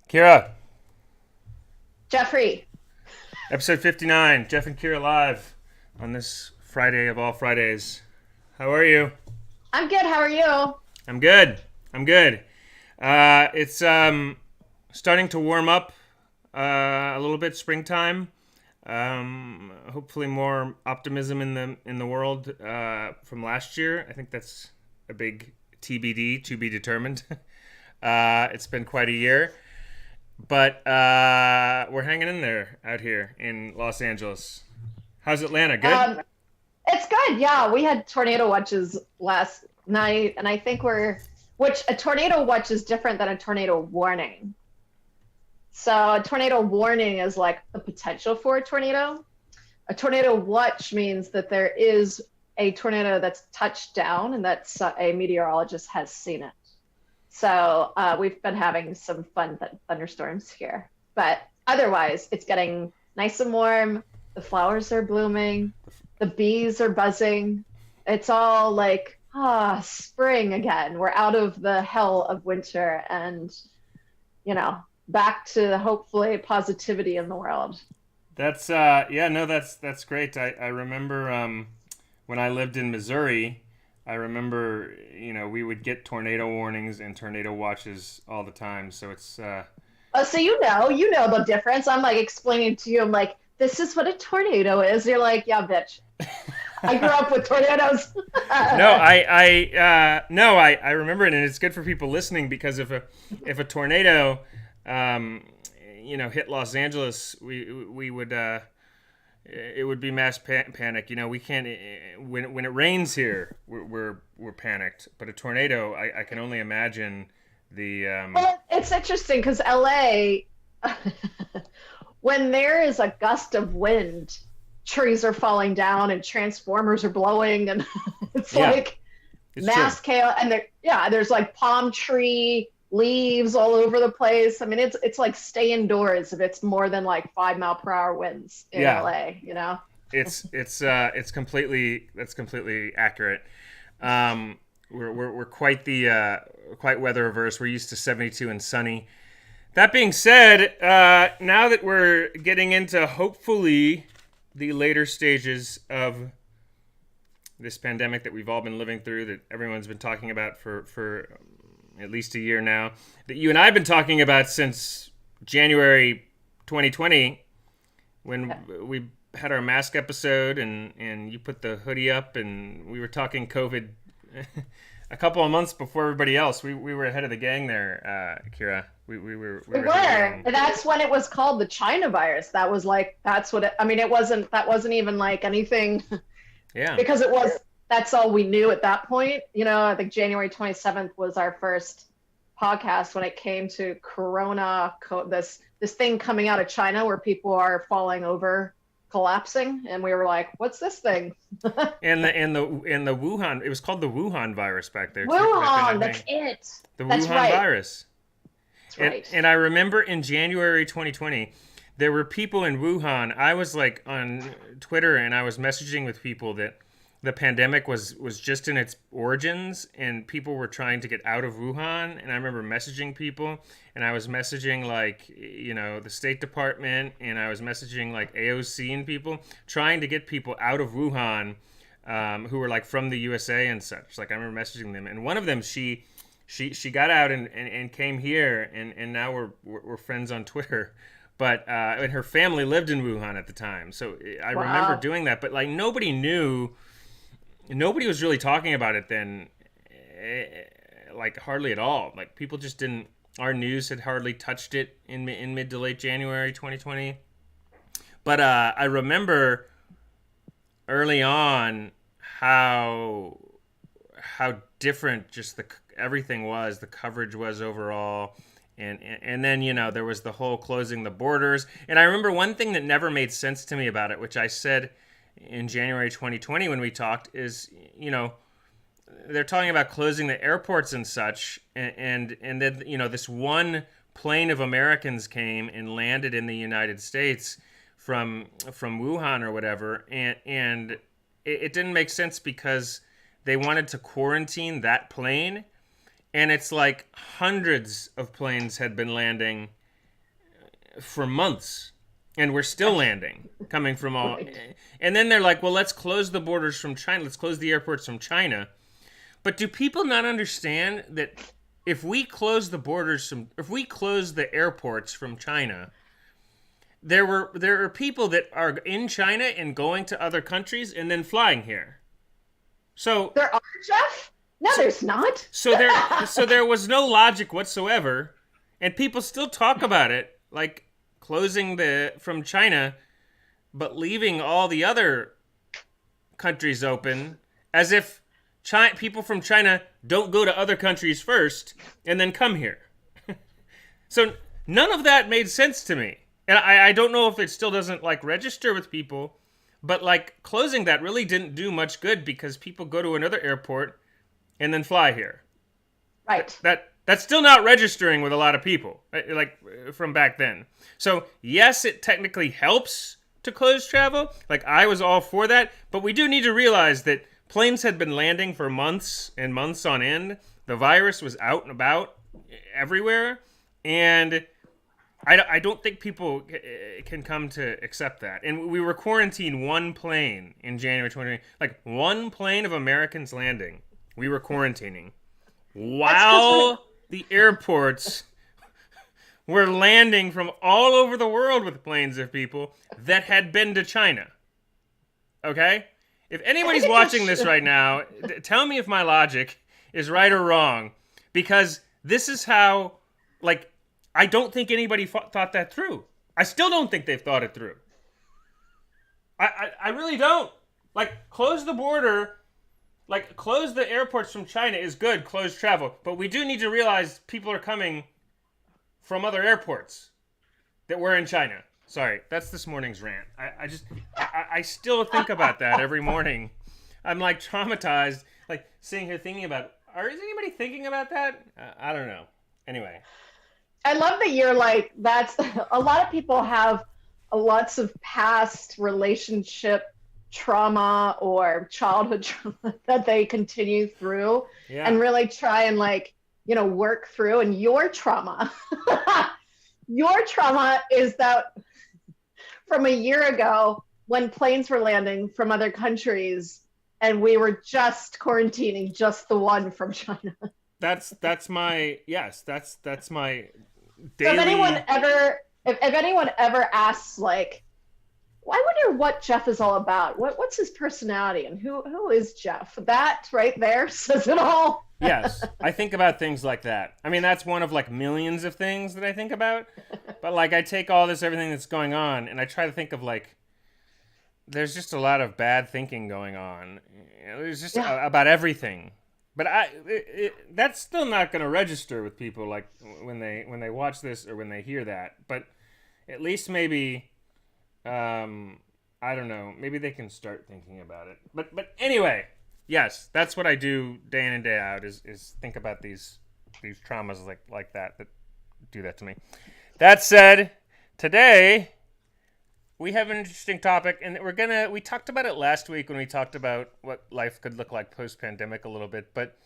Kira, Jeffrey, episode 59, Geoff and Kira live on this Friday of all Fridays. How are you? I'm good. How are you? I'm good. I'm good. It's starting to warm up a little bit, springtime. Hopefully more optimism in the world from last year. I think that's a big TBD, to be determined. It's been quite a year. But we're hanging in there out here in Los Angeles. How's Atlanta? Good? Um, it's good. Yeah, we had tornado watches last night, and I think which a tornado watch is different than a tornado warning. So a tornado warning is like the potential for a tornado. A tornado watch means that there is a tornado that's touched down and that a meteorologist has seen it. So we've been having some fun thunderstorms here. But otherwise, it's getting nice and warm. The flowers are blooming. The bees are buzzing. It's all like, spring again. We're out of the hell of winter and, back to hopefully positivity in the world. That's yeah, no, that's great. I remember when I lived in Missouri, I remember we would get tornado warnings and tornado watches all the time. So it's Oh, so you know the difference. I'm like explaining to you, I'm like, this is what a tornado is. You're like, yeah, bitch. I grew up with tornadoes. no, I remember it, and it's good for people listening because if a tornado, um, hit Los Angeles, we would it would be mass panic. We can't when it rains here, we're panicked. But a tornado, I can only imagine the Well, it's interesting because LA, when there is a gust of wind, trees are falling down and transformers are blowing, and it's yeah, like it's true. mass chaos. And there's like palm tree leaves all over the place. I mean, it's like stay indoors if it's more than like 5 mile per hour winds in Yeah, LA. it's completely that's completely accurate. Um, we're quite the quite weather averse. We're used to 72 and sunny. That being said, now that we're getting into hopefully the later stages of this pandemic that we've all been living through, that everyone's been talking about for at least a year now, that you and I have been talking about since January 2020, when we had our mask episode and you put the hoodie up and we were talking COVID a couple of months before everybody else. We were ahead of the gang there, Kira. We We were ahead of the were. gang. And that's when it was called the China virus. That was like that's what I mean, that wasn't even like anything Yeah. because that's all we knew at that point. I think January 27th was our first podcast when it came to this thing coming out of China where people are falling over, collapsing, and we were like, "What's this thing?" And the Wuhan, it was called the Wuhan virus back there too. Back then, I Wuhan, that's think it. the That's Wuhan right. virus. That's And right. and I remember in January 2020, there were people in Wuhan. I was like on Twitter and I was messaging with people that the pandemic was just in its origins and people were trying to get out of Wuhan. And I remember messaging people and I was messaging like the State Department and I was messaging like AOC and people trying to get people out of Wuhan, who were like from the USA and such. Like I remember messaging them, and one of them she got out and came here, and now we're friends on Twitter. But and her family lived in Wuhan at the time, so I remember Wow. doing that. But like nobody was really talking about it then, like hardly at all. Like people just didn't. Our news had hardly touched it in mid to late January 2020. But I remember early on how how different just the everything was, the coverage was overall. And then there was the whole closing the borders. And I remember one thing that never made sense to me about it, which I said in January 2020 when we talked, is they're talking about closing the airports and such, and then this one plane of Americans came and landed in the United States from Wuhan or whatever, and it didn't make sense because they wanted to quarantine that plane, and it's like hundreds of planes had been landing for months, and we're still landing, coming from all. Right. And then they're like, well, let's close the borders from China. Let's close the airports from China. But do people not understand that if we close the if we close the airports from China, there are people that are in China and going to other countries and then flying here. So There are, Geoff? No, there's not. so there was no logic whatsoever, and people still talk about it, like closing from China, but leaving all the other countries open, as if people from China don't go to other countries first and then come here. So none of that made sense to me, and I don't know if it still doesn't like register with people, but like closing that really didn't do much good because people go to another airport and then fly here. Right. That's still not registering with a lot of people, like from back then. So yes, it technically helps to close travel. Like I was all for that, but we do need to realize that planes had been landing for months and months on end. The virus was out and about everywhere, and I don't think people can come to accept that. And we were quarantined one plane in January 2020, like one plane of Americans landing. We were quarantining while the airports were landing from all over the world with planes of people that had been to China. Okay? If anybody's watching this right now, tell me if my logic is right or wrong, because this is how, like, I don't think anybody thought that through. I still don't think they've thought it through. I really don't. Like, close the border, like, close the airports from China is good, close travel. But we do need to realize people are coming from other airports that were in China. Sorry, that's this morning's rant. I still think about that every morning. I'm, like, traumatized, like, sitting here thinking about, is anybody thinking about that? I don't know. Anyway. I love that you're like, that's a lot of people have lots of past relationship trauma or childhood trauma that they continue through and really try and like, work through. And your trauma is that from a year ago when planes were landing from other countries and we were just quarantining just the one from China. That's my daily... So if anyone ever asks, like, well, I wonder what Geoff is all about. What's his personality and who is Geoff? That right there says it all. Yes, I think about things like that. I mean, that's one of like millions of things that I think about. But like, I take everything that's going on, and I try to think of like, there's just a lot of bad thinking going on. There's just about everything. But that's still not going to register with people like when they watch this or when they hear that. But at least maybe, I don't know, maybe they can start thinking about it. But anyway, yes, that's what I do day in and day out is think about these traumas like that do that to me. That said, today we have an interesting topic, and we talked about it last week when we talked about what life could look like post-pandemic a little bit, but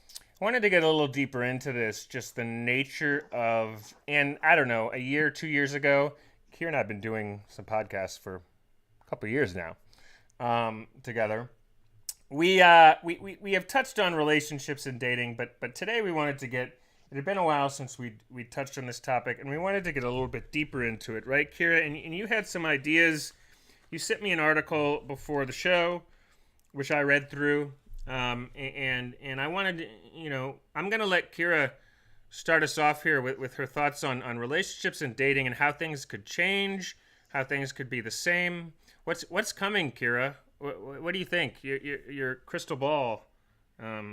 I wanted to get a little deeper into this, just the nature of, and I don't know, 2 years ago, Kira and I have been doing some podcasts for a couple of years now together. We have touched on relationships and dating, but today we wanted to it had been a while since we touched on this topic, and we wanted to get a little bit deeper into it, right, Kira? And you had some ideas. You sent me an article before the show, which I read through, and I wanted to, I'm going to let Kira start us off here with her thoughts on relationships and dating and how things could change, how things could be the same. What's coming, Kira? What do you think? Your crystal ball.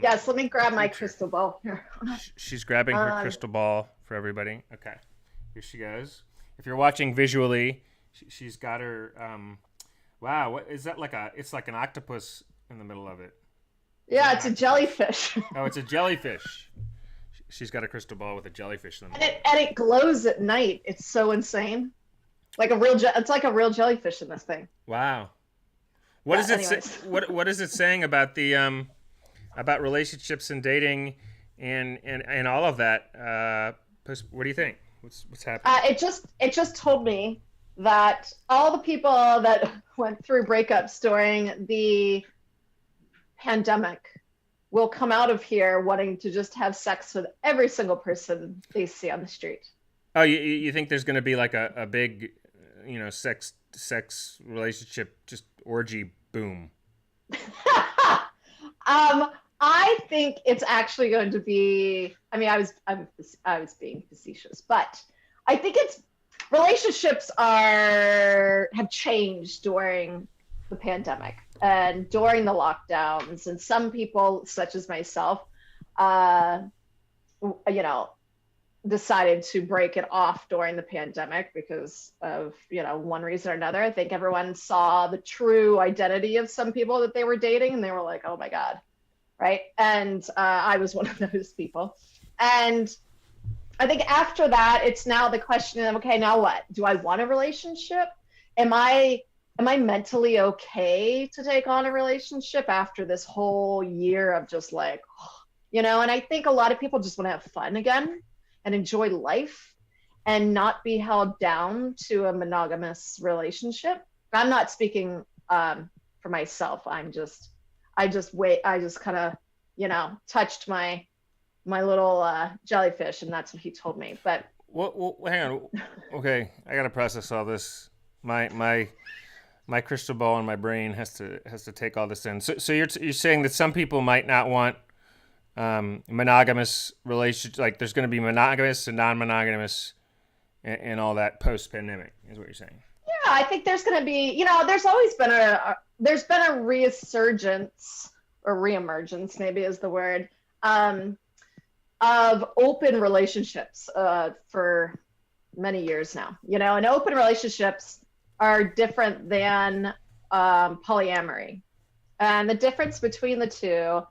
Yes, let me grab my crystal ball here. She's grabbing her crystal ball for everybody. Okay, here she goes. If you're watching visually, she's got her. Wow, what is that? It's like an octopus in the middle of it. Yeah, it's a jellyfish. Oh, it's a jellyfish. She's got a crystal ball with a jellyfish in the middle. And it glows at night. It's so insane. Like it's like a real jellyfish in this thing. Wow. What is it? What is it saying about the about relationships and dating and all of that? What do you think? What's happening? It just told me that all the people that went through breakups during the pandemic will come out of here wanting to just have sex with every single person they see on the street. Oh, you think there's going to be like a big, sex relationship just orgy boom? um, I think it's actually going to be. I mean, I was being facetious, but I think it's relationships have changed during the pandemic and during the lockdowns, and some people, such as myself, uh, you know, decided to break it off during the pandemic because of one reason or another. I think everyone saw the true identity of some people that they were dating, and they were like, "Oh my god." Right. And I was one of those people. And I think after that, it's now the question of, okay, now what? Do I want a relationship? Am I mentally okay to take on a relationship after this whole year of just like, and I think a lot of people just want to have fun again and enjoy life and not be held down to a monogamous relationship. I'm not speaking for myself. I just kind of, touched my little jellyfish, and that's what he told me. But Well, hang on. Okay, I gotta process all this. My crystal ball in my brain has to take all this in. So you're saying that some people might not want monogamous relationships. Like there's going to be monogamous and non-monogamous and all that post-pandemic is what you're saying. yeah, I think there's going to be, there's always been a resurgence or reemergence, maybe is the word, of open relationships for many years now. And open relationships are different than polyamory. And the difference between the two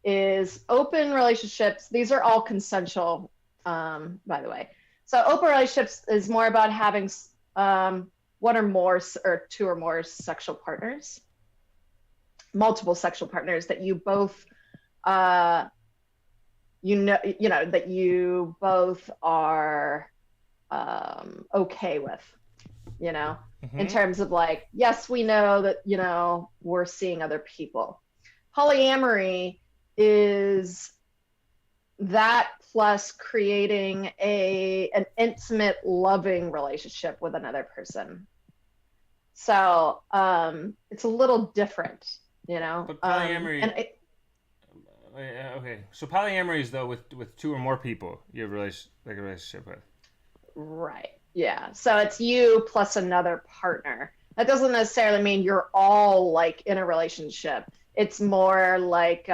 is open relationships. These are all consensual, by the way. So open relationships is more about having one or more or two or more sexual partners, multiple sexual partners that you both, that you both are okay with, in terms of like, yes, we know that, we're seeing other people. Polyamory is that plus creating an intimate, loving relationship with another person. So it's a little different, But polyamory. Okay, so polyamory is though with two or more people you have a relationship with. Right. Yeah. So it's you plus another partner. That doesn't necessarily mean you're all like in a relationship. It's more like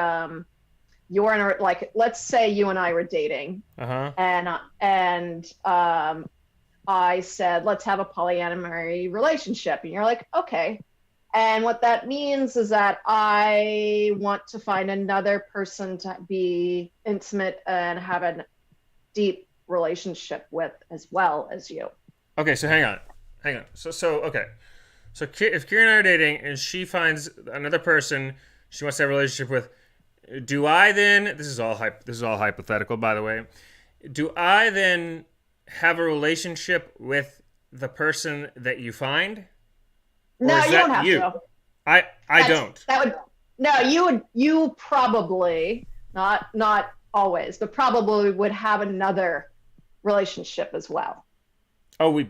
you're in a, like, let's say you and I were dating, and I said, let's have a polyamory relationship, and you're like, okay. And what that means is that I want to find another person to be intimate and have a deep relationship with as well as you. Okay, so hang on. So okay. So if Kira and I are dating and she finds another person she wants to have a relationship with, do I then, this is all hypothetical, by the way, do I then have a relationship with the person that you find? Or No, is you that don't have you? to. I don't. That would no, you probably not always, but probably would have another relationship as well. Oh,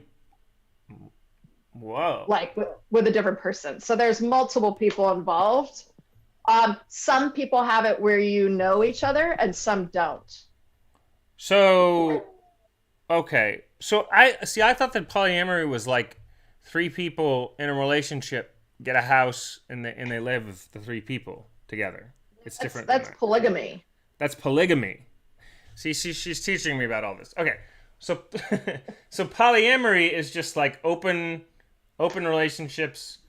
whoa. Like with a different person. So there's multiple people involved. Some people have it where you know each other and some don't. So, okay. So I thought that polyamory was like three people in a relationship get a house and they live with the three people together. It's different. That's polygamy. That's polygamy. See, she's teaching me about all this. Okay. So so polyamory is just like open relationships.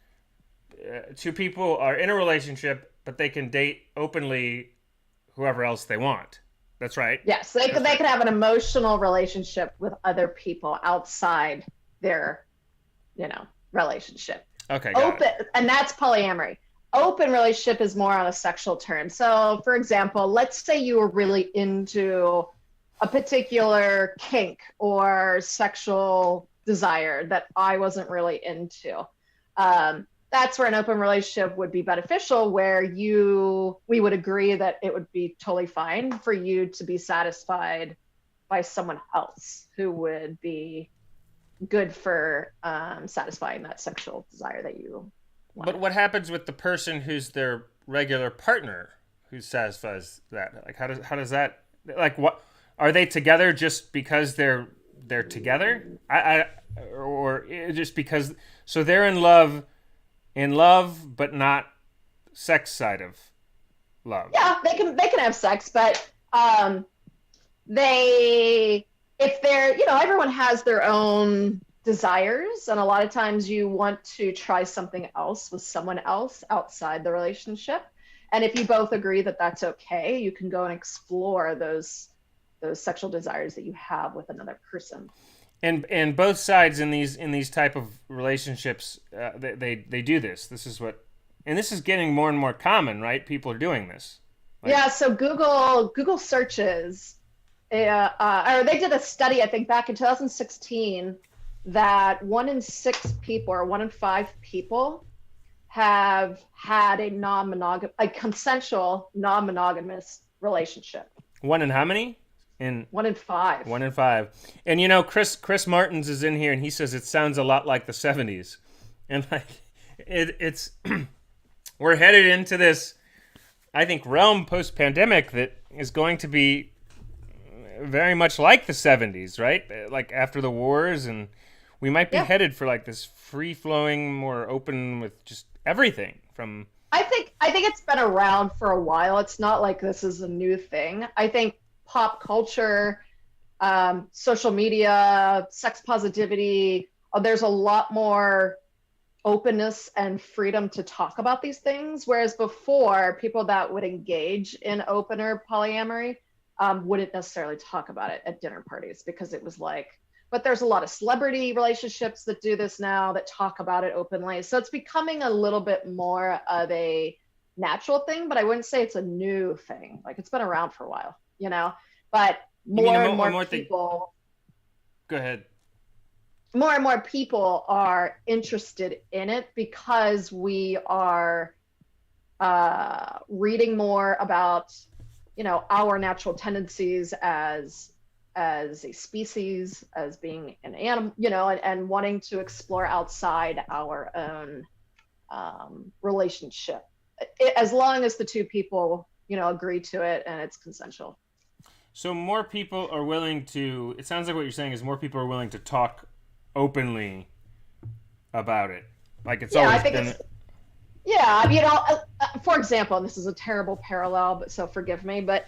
Two people are in a relationship, but they can date openly whoever else they want. That's right. Yes, they could have an emotional relationship with other people outside their, relationship. Okay. Open, and that's polyamory. Open relationship is more on a sexual term. So, for example, let's say you were really into a particular kink or sexual desire that I wasn't really into. That's where an open relationship would be beneficial, where we would agree that it would be totally fine for you to be satisfied by someone else who would be good for satisfying that sexual desire that you But wanted. what happens with the person who's their regular partner who satisfies that? Like how does that, like, what are they together just because they're together? Or just because, so they're in love but not sex side of love. Yeah, they can have sex, but they if they're everyone has their own desires, and a lot of times you want to try something else with someone else outside the relationship, and if you both agree that that's okay, you can go and explore those sexual desires that you have with another person. And both sides in these type of relationships, they do this. This is what, and this is getting more and more common, right? People are doing this. Like, Yeah, so Google searches, or they did a study, I think, back in 2016, that 1 in 6 people or 1 in 5 people have had a consensual non-monogamous relationship. one in how many? In 1 in 5. 1 in 5. And Chris Martins is in here, and he says it sounds a lot like the '70s, and like it's we're headed into this, I think, realm post pandemic that is going to be very much like the '70s, right? Like after the wars, and we might be Yeah, headed for like this free flowing, more open with just everything from. I think it's been around for a while. It's not like this is a new thing. I think pop culture, social media, sex positivity, there's a lot more openness and freedom to talk about these things. Whereas before, people that would engage in opener polyamory wouldn't necessarily talk about it at dinner parties, because it was like, but there's a lot of celebrity relationships that do this now that talk about it openly. So it's becoming a little bit more of a natural thing, but I wouldn't say it's a new thing. Like, it's been around for a while. But You mean more and more more thing? people Go ahead. more and more people are interested in it, because we are reading more about our natural tendencies as a species, as being an animal, and wanting to explore outside our own relationship, as long as the two people agree to it and it's consensual. So more people are willing to. It sounds like what you're saying is more people are willing to talk openly about it. Like it's Yeah, I always think been. it's for example, and this is a terrible parallel, but so forgive me, but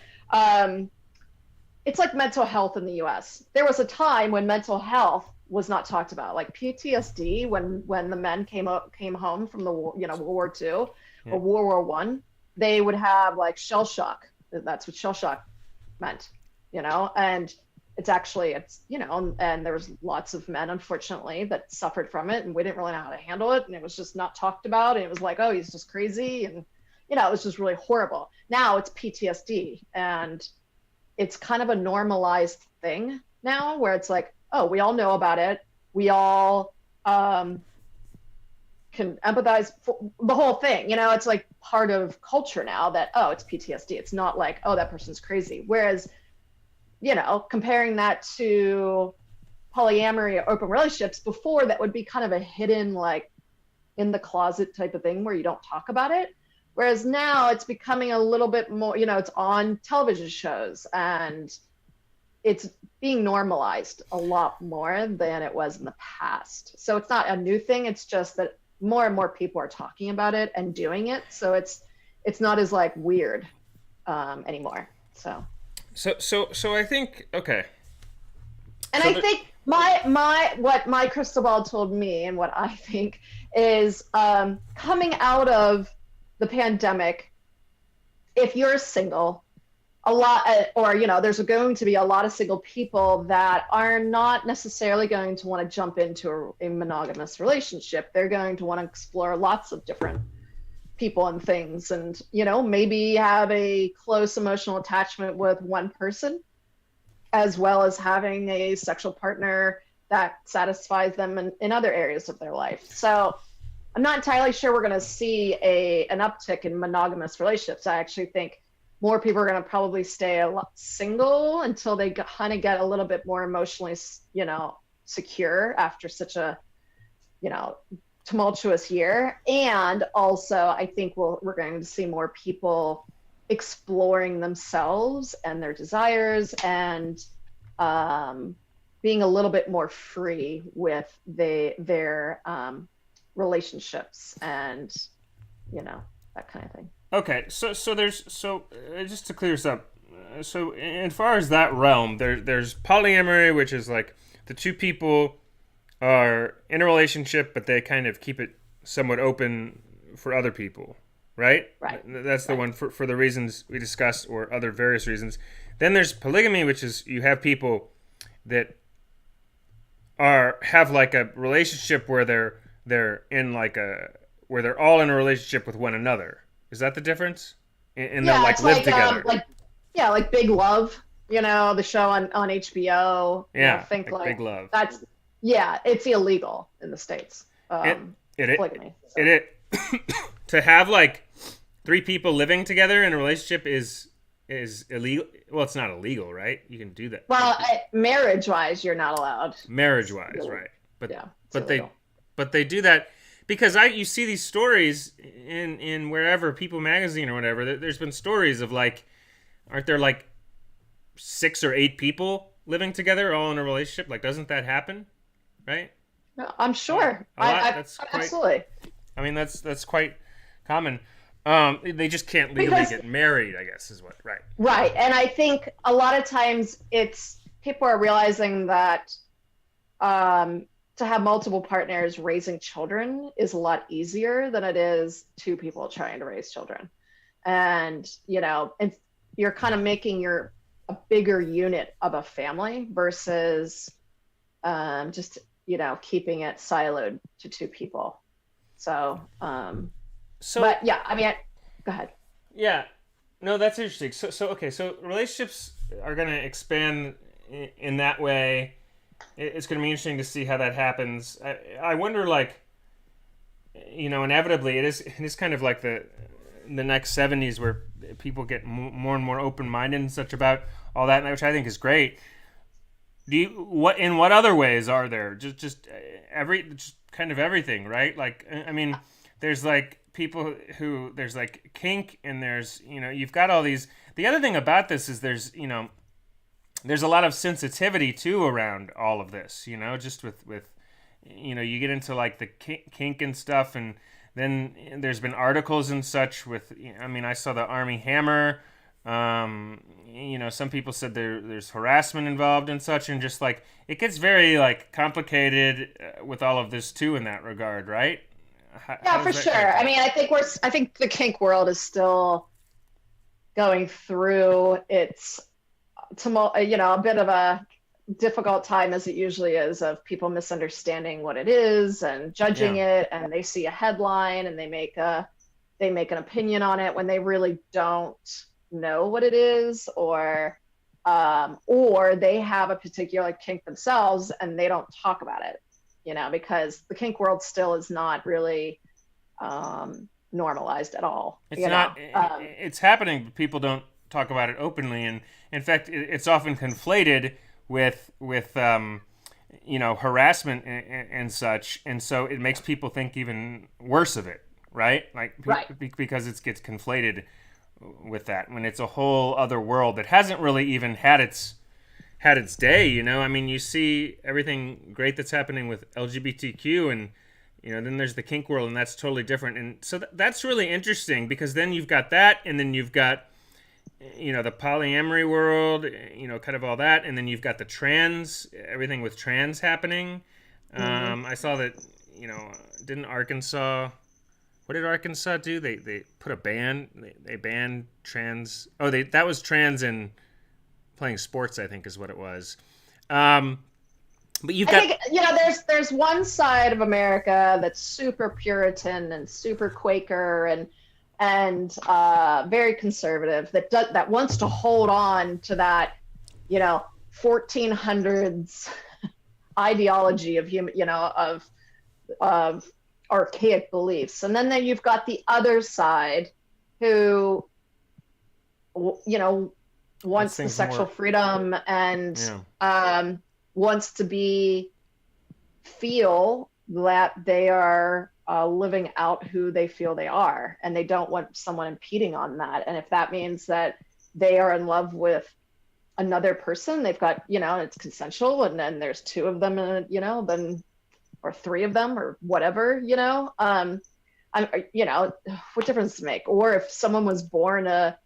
it's like mental health in the US. There was a time when mental health was not talked about, like PTSD, when the men came home from the war, World War II Yeah. or World War One, they would have like shell shock. That's what shell shock meant, and and there was lots of men, unfortunately, that suffered from it, and we didn't really know how to handle it, and it was just not talked about, and it was like, oh, he's just crazy, and it was just really horrible. Now it's PTSD, and it's kind of a normalized thing now, where it's like, oh, we all know about it, we all can empathize for the whole thing. It's like part of culture now that, oh, it's PTSD. It's not like, oh, that person's crazy. Whereas, comparing that to polyamory or open relationships, before, that would be kind of a hidden, like, in the closet type of thing where you don't talk about it. Whereas now it's becoming a little bit more, it's on television shows, and it's being normalized a lot more than it was in the past. So it's not a new thing. It's just that more and more people are talking about it and doing it. So it's not as like weird anymore. So I think, okay. And So I think what my crystal ball told me, and what I think is, coming out of the pandemic, if you're single, a lot, or there's going to be a lot of single people that are not necessarily going to want to jump into a monogamous relationship. They're going to want to explore lots of different people and things, and maybe have a close emotional attachment with one person, as well as having a sexual partner that satisfies them in other areas of their life. So I'm not entirely sure we're going to see an uptick in monogamous relationships. I actually think more people are going to probably stay single until they kind of get a little bit more emotionally, secure after such a, tumultuous year. And also, I think we're going to see more people exploring themselves and their desires and being a little bit more free with their relationships and that kind of thing. Okay, so there's just to clear this up. So as far as that realm, there's polyamory, which is like the two people are in a relationship, but they kind of keep it somewhat open for other people, right? Right. That's the one for the reasons we discussed, or other various reasons. Then there's polygamy, which is you have people that have like a relationship where they're in like where they're all in a relationship with one another. Is that the difference? And they'll like live together. Like Big Love, the show on HBO. Yeah, think like Big Love. It's illegal in the States. Polygamy. To have like three people living together in a relationship is illegal. Well, it's not illegal, right? You can do that. Well, marriage-wise, you're not allowed. Marriage-wise, right? But they do that because you see these stories in wherever, People Magazine or whatever. There's been stories of like, aren't there like 6 or 8 people living together all in a relationship? Like, doesn't that happen? Right? No, I'm sure. Absolutely. I mean, that's quite common. They just can't legally get married, I guess, is what, right? Right, and I think a lot of times people are realizing that to have multiple partners raising children is a lot easier than it is 2 people trying to raise children, and and you're kind of making a bigger unit of a family versus just keeping it siloed to 2 people. So but yeah, I mean, go ahead. Yeah, no, that's interesting. So okay, so relationships are going to expand in that way. It's going to be interesting to see how that happens. I wonder, like, inevitably, it is kind of like the next 70s where people get more and more open-minded and such about all that, which I think is great. What other ways are there? Just kind of everything, right? Like, I mean, there's like people there's like kink, and there's you've got all these. The other thing about this is there's a lot of sensitivity too around all of this, just with you get into like the kink and stuff, and then there's been articles and such with, I saw the Army Hammer. Some people said there's harassment involved and such, and just like it gets very like complicated with all of this too in that regard, right? Yeah, for sure. I mean, I think the kink world is still going through its tumult, a bit of a difficult time, as it usually is, of people misunderstanding what it is and judging it, and they see a headline and they make an opinion on it when they really don't know what it is, or they have a particular kink themselves and they don't talk about it, because the kink world still is not really normalized at all. It's happening, but people don't talk about it openly, and in fact, it's often conflated with harassment and such, and so it makes people think even worse of it, right? Like, because it gets conflated with that, when it's a whole other world that hasn't really even had its day. You see everything great that's happening with LGBTQ, and then there's the kink world, and that's totally different. And so that's really interesting, because then you've got that, and then you've got the polyamory world, kind of all that, and then you've got everything with trans happening. I saw that, didn't Arkansas, what did Arkansas do? They put a ban, they banned trans, that was trans in playing sports, I think is what it was. But there's one side of America that's super Puritan and super Quaker and very conservative, that wants to hold on to that, 1400s ideology of human, of archaic beliefs. And then you've got the other side who, wants the sexual freedom and wants to feel that they are living out who they feel they are, and they don't want someone impeding on that. And if that means that they are in love with another person, they've got, it's consensual, and then there's two of them, and then, or three of them, or whatever, what difference does it make? Or if someone was born a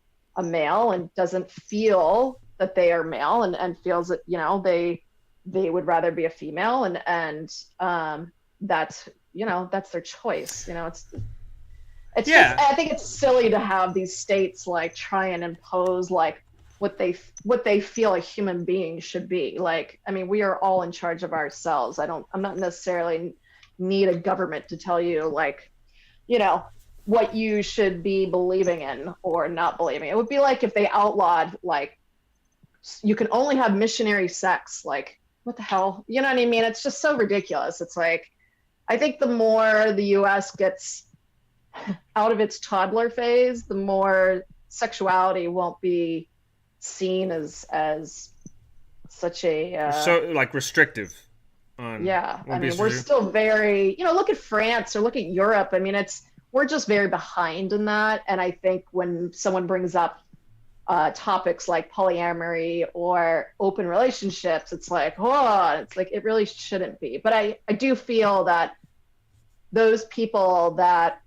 male and doesn't feel that they are male, and feels that, they would rather be a female, and that's, that's their choice. It's just, I think it's silly to have these states like try and impose like what they feel a human being should be. Like, I mean, we are all in charge of ourselves. I'm not necessarily need a government to tell you, like, what you should be believing in or not believing. It would be like if they outlawed, like, you can only have missionary sex. Like, what the hell? You know what I mean? It's just so ridiculous. It's like, I think the more the US gets out of its toddler phase, the more sexuality won't be seen as such a so like restrictive. I mean, we're still very, look at France or look at Europe. I mean, we're just very behind in that. And I think when someone brings up topics like polyamory or open relationships, it's like, it really shouldn't be. But I do feel that those people that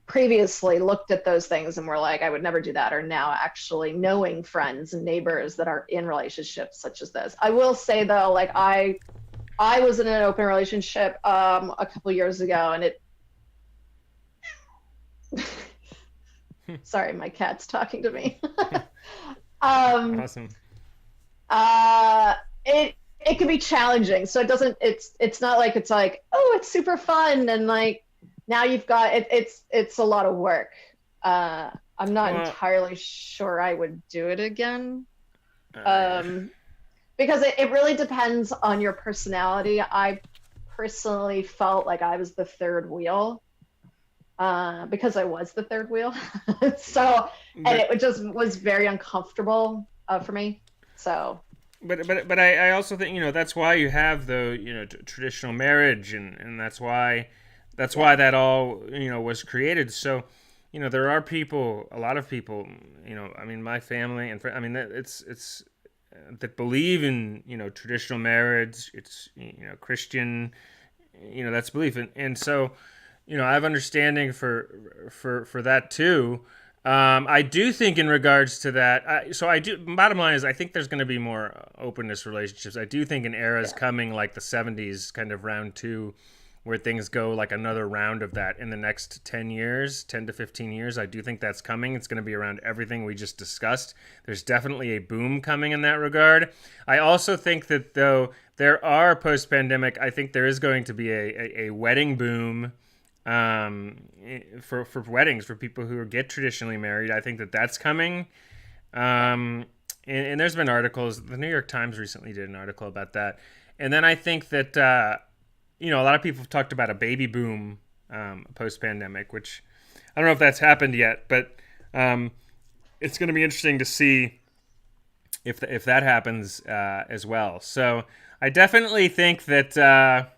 previously looked at those things and were like, I would never do that, are now actually knowing friends and neighbors that are in relationships such as this. I will say though, like, I was in an open relationship a couple years ago, and it sorry, my cat's talking to me. Awesome. It can be challenging. So it's not like it's like, oh, it's super fun, and like now you've got it's a lot of work. I'm not entirely sure I would do it again. Because it really depends on your personality. I personally felt like I was the third wheel. Because I was the third wheel. So, and it just was very uncomfortable for me. So, but I also think, that's why you have the, traditional marriage, and that's why that all, was created. So, there are people, a lot of people, I mean, my family and I mean, it's that believe in, traditional marriage. It's, Christian, that's belief. And so, I have understanding for that too. I do think in regards to that, bottom line is I think there's going to be more openness relationships. I do think an era is coming, like the 70s, kind of round two, where things go like another round of that in the next 10 to 15 years. I do think that's coming. It's going to be around everything we just discussed. There's definitely a boom coming in that regard. I also think that though there are post-pandemic, I think there is going to be a wedding boom for weddings, for people who get traditionally married. I think that that's coming. And there's been articles. The New York Times recently did an article about that. And then I think that, a lot of people have talked about a baby boom post-pandemic, which I don't know if that's happened yet, but it's going to be interesting to see if that happens as well. So I definitely think that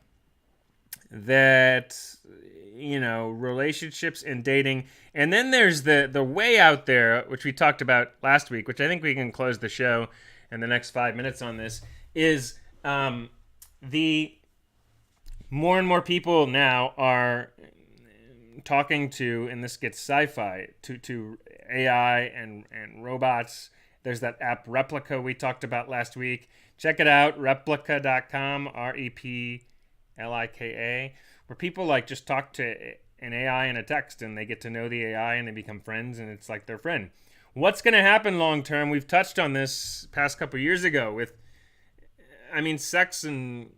relationships and dating, and then there's the way out there, which we talked about last week, which I think we can close the show in the next 5 minutes on this, is the more and more people now are talking to, and this gets sci-fi, to AI and robots. There's that app Replica we talked about last week. Check it out, replika.com, REPLIKA, where people like just talk to an AI in a text, and they get to know the AI and they become friends, and it's like their friend. What's going to happen long term? We've touched on this past couple years ago with, sex and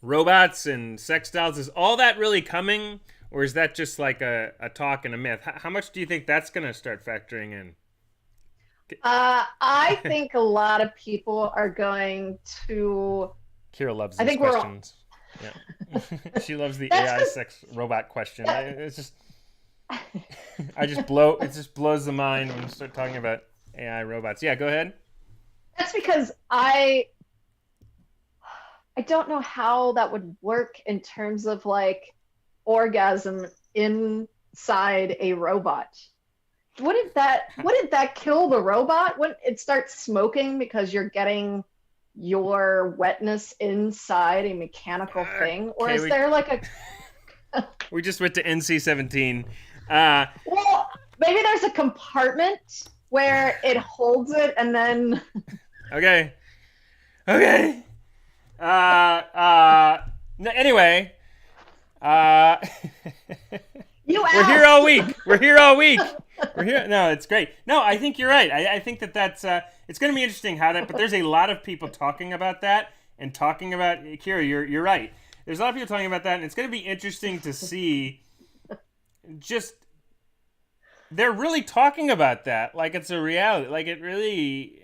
robots and sex dolls. Is all that really coming, or is that just like a talk and a myth? How much do you think that's going to start factoring in? I think a lot of people are going to. Kira loves I these think we're all. questions. Yeah. She loves the That's AI because. sex robot question. That, It's just I just blow it just blows the mind when we start talking about AI robots. Yeah, go ahead. that's because I don't know how that would work in terms of like orgasm inside a robot. Wouldn't that kill the robot? Wouldn't it start smoking because you're getting your wetness inside a mechanical thing? Or Okay, is there like a we just went to NC-17. Uh, well, maybe there's a compartment where it holds it and then okay. Okay. No, anyway, uh, you we're here all asked. week. We're here all week. We're here. No, it's great. No, I think you're right. I think that's it's going to be interesting how that. But there's a lot of people talking about that and talking about Kira. You're right. There's a lot of people talking about that, and it's going to be interesting to see. Just they're really talking about that like it's a reality. Like it really.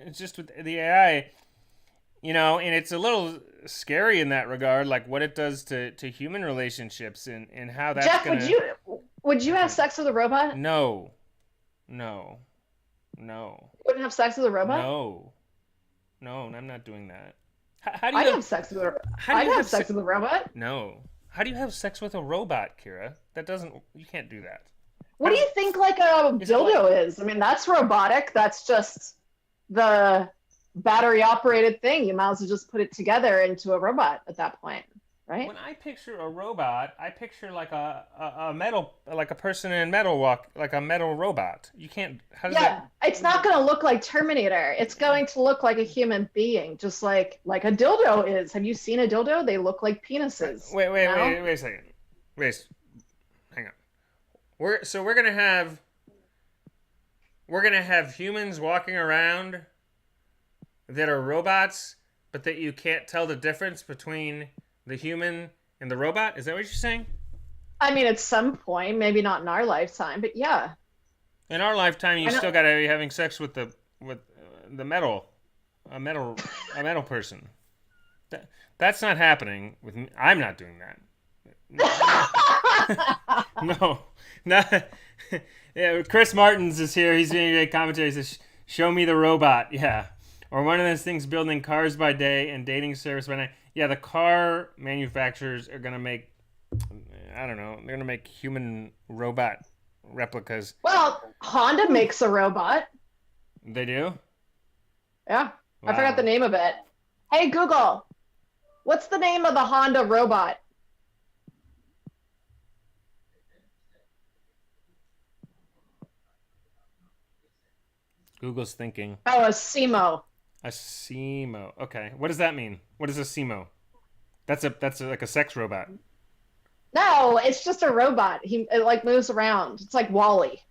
It's just with the AI. And it's a little scary in that regard, like what it does to human relationships and how that's Jeff, gonna. would you have sex with a robot? No, no, no, Wouldn't have sex with a robot? no, no. I'm not doing that. How do I'd you have sex with a how do I'd you have have sex with a robot. no? How do you have sex with a robot, Kira? That doesn't. You can't do that. What do you think like a Is it like dildo is? I mean, that's robotic. That's just the battery operated thing. You might as well just put it together into a robot at that point, right? when I picture a robot, I picture like a metal, like a person in metal walk, like a metal robot. You can't. How does Yeah, that? it's not going to look like Terminator. It's going to look like a human being, just like a dildo is. Have you seen a dildo? They look like penises, Wait, you wait, know? wait, wait a second. Wait, hang on. We're gonna have humans walking around that are robots, but that you can't tell the difference between the human and the robot. Is that what you're saying? I mean, at some point, maybe not in our lifetime, but yeah. In our lifetime, you I know. still gotta be having sex with the metal, a metal a metal person. That's not happening with me. I'm not doing that. No, no. Yeah, Chris Martins is here. He's doing a great commentary. He says, "Show me the robot." Yeah, or one of those things building cars by day and dating service by night. Yeah, the car manufacturers are gonna make. I don't know. They're gonna make human robot replicas. Well, Honda makes a robot. They do. Yeah, I forgot the Wow. name of it. Hey, Google, what's the name of the Honda robot? Google's thinking. Oh, a Simo. A SEMO. Okay. What does that mean? What is a SEMO? Like a sex robot. No, it's just a robot. It like moves around. It's like Wally.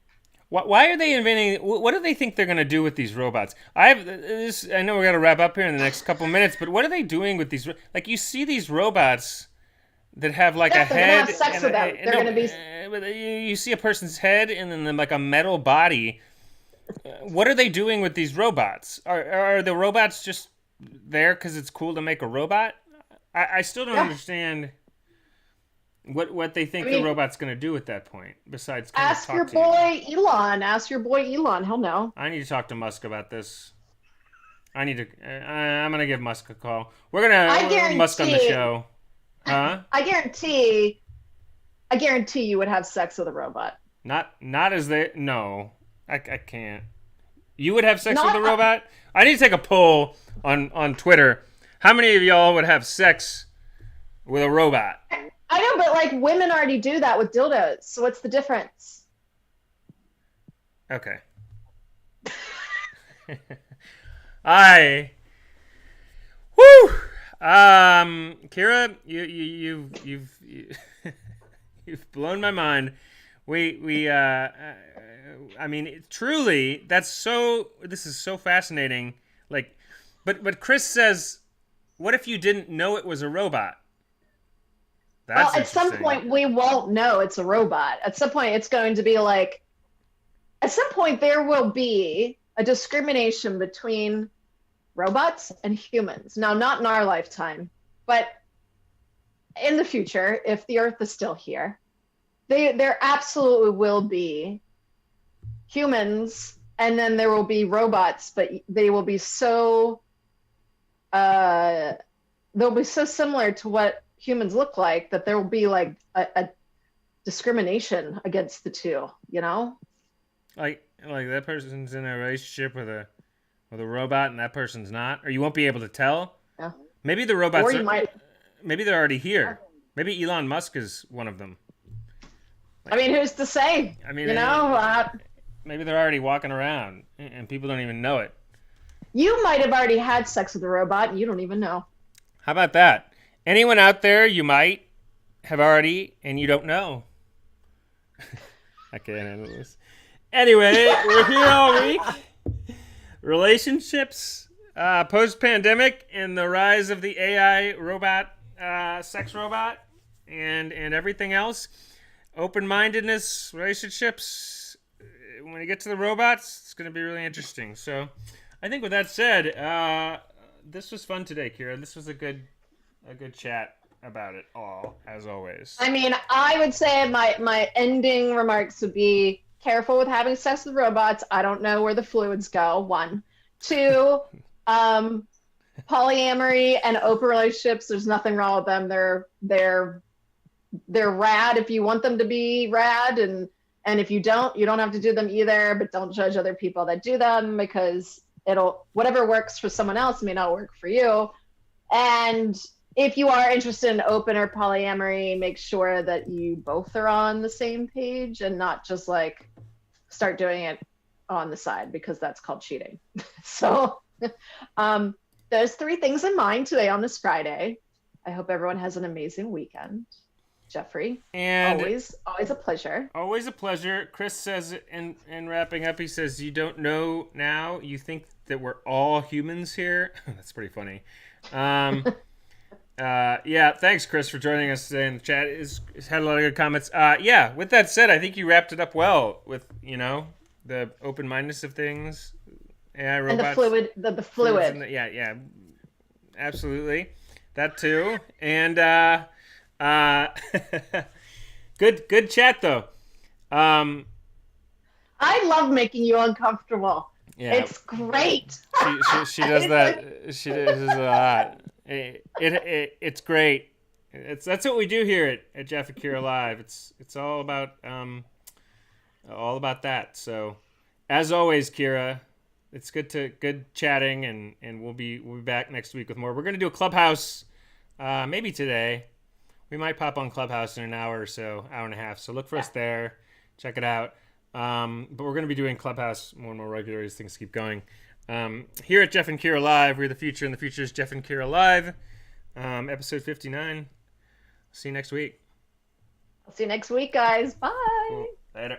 Why are they inventing? What do they think they're gonna do with these robots? I know we got to wrap up here in the next couple minutes, but what are they doing with these? Like you see these robots that have like a Yeah, they're gonna head have sex and with them. They're no, gonna be. but you see a person's head and then like a metal body. What are they doing with these robots? Are the robots just there because it's cool to make a robot? I still don't Yeah. understand what they I think the mean, robot's going to do at that point besides kind of ask your talk to you. boy Elon. Ask your boy Elon. He'll know. I need to talk to Musk about this. I'm going to give Musk a call. We're going I to Musk on the guarantee. show. Huh? I guarantee. I guarantee you would have sex with a robot. Not as they no. I can't. You would have sex with a Not. robot? I need to take a poll on Twitter. How many of y'all would have sex with a robot? I know, but like women already do that with dildos. So what's the difference? Okay. I woo. Kira, you've blown my mind. I mean, truly, this is so fascinating. Like, but Chris says, what if you didn't know it was a robot? Well, That's at some interesting. point we won't know it's a robot. At some point it's going to be like at some point there will be a discrimination between robots and humans. Now, not in our lifetime, but in the future, if the Earth is still here, there absolutely will be humans, and then there will be robots, but they will be so they'll be so similar to what humans look like that there will be like a discrimination against the two, you know? Like that person's in a relationship with a robot and that person's not, or you won't be able to tell. Yeah. Maybe the robots Or you might. maybe they're already here. Maybe Elon Musk is one of them. I mean, who's to say? I mean, you know, maybe they're already walking around and people don't even know it. you might have already had sex with a robot and you don't even know. How about that? Anyone out there, you might have already and you don't know. I can't handle this. Anyway, we're here all week. Relationships, post-pandemic, and the rise of the AI robot, sex robot, and everything else. Open-mindedness, relationships. When you get to the robots, it's going to be really interesting. So, I think with that said, this was fun today, Kira. This was a good chat about it all, as always. I mean, I would say my ending remarks would be careful with having sex with robots. I don't know where the fluids go. 1, 2, polyamory and open relationships. There's nothing wrong with them. They're rad if you want them to be rad, and if you don't have to do them either. But don't judge other people that do them, because whatever works for someone else may not work for you. And if you are interested in open or polyamory, make sure that you both are on the same page and not just like start doing it on the side, because that's called cheating. So there's 3 things in mind today on this Friday. I hope everyone has an amazing weekend. Jeffrey, and always a pleasure. Always a pleasure. Chris says in wrapping up, he says, you don't know now, you think that we're all humans here. That's pretty funny. Yeah, thanks, Chris, for joining us today in the chat. It's had a lot of good comments. Yeah, with that said, I think you wrapped it up well with, the open-mindedness of things, AI robots. And the fluid. Yeah, absolutely. That too. And good chat, though. I love making you uncomfortable. Yeah. It's great. She does that. She does a lot. It's great. That's what we do here at Geoff Kira Live. It's all about that. So, as always, Kira, it's good chatting, and we'll be back next week with more. We're gonna do a Clubhouse, maybe today. We might pop on Clubhouse in an hour or so, hour and a half. So look for us there. Check it out. But we're gonna be doing Clubhouse more and more regularly as things keep going. Here at Geoff and Kira Live, we're the future, and the future is Geoff and Kira Live, episode 59. See you next week. I'll see you next week, guys. Bye. Cool. Later.